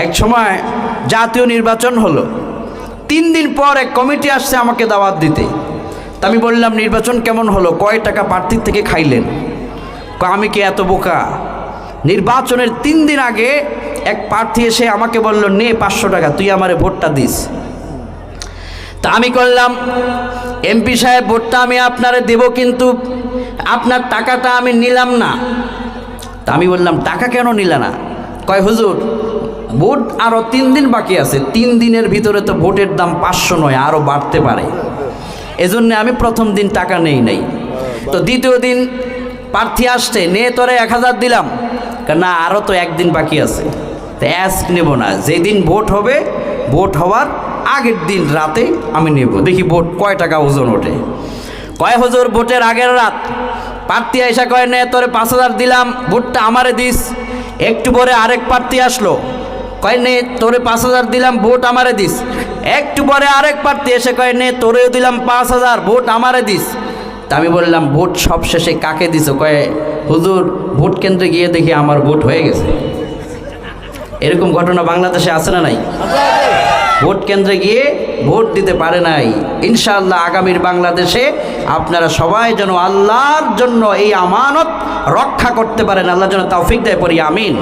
এক সময় জাতীয় নির্বাচন হলো, 3 দিন পর এক কমিটি আসছে আমাকে দাওয়াত দিতে। তা আমি বললাম, নির্বাচন কেমন হলো, কয় টাকা প্রার্থীর থেকে খাইলেন? আমি কি এত বোকা? নির্বাচনের 3 দিন আগে এক প্রার্থী এসে আমাকে বলল, নে 500 টাকা, তুই আমারে ভোটটা দিস। তা আমি করলাম, এমপি সাহেব ভোটটা আমি আপনারে দেব, কিন্তু আপনার টাকাটা আমি নিলাম না। তা আমি বললাম, টাকা কেন নিলা না? কয়, হুজুর ভোট আরও 3 দিন বাকি আছে, 3 দিনের ভিতরে তো ভোটের দাম 500 নয়, আরও বাড়তে পারে, এজন্য আমি প্রথম দিন টাকা নেই নাই। তো দ্বিতীয় দিন প্রার্থী আসছে, নে তোরে 1000 দিলাম। না, আরও তো 1 দিন বাকি আছে, তো নেব না, যেদিন ভোট হবে, ভোট হওয়ার আগের দিন রাতে আমি নেব, দেখি ভোট কয় টাকা ওজন ওঠে। কয়, হুজুর ভোটের আগের রাত প্রার্থী এসে কয়, নে তোরে 5000 দিলাম, ভোটটা আমারে দিস। একটু পরে আরেক প্রার্থী আসলো, কয়, নে তোরে 5000 দিলাম, ভোট আমারে দিস। একটু পরে আরেক প্রার্থী এসে কয়, নে তোরেও দিলাম 5000, ভোট আমারে দিস। তা আমি বললাম, ভোট সব শেষে কাকে দিস? কয়, হুজুর ভোট কেন্দ্রে গিয়ে দেখি আমার ভোট হয়ে গেছে। এরকম ঘটনা বাংলাদেশে আছে না নাই? ভোট কেন্দ্রে গিয়ে ভোট দিতে পারে নাই। ইনশাআল্লাহ আগামীর বাংলাদেশে আপনারা সবাই যেন আল্লাহর জন্য এই আমানত রক্ষা করতে পারেন, আল্লাহ যেন তৌফিক দেয়, পড়ি আমিন।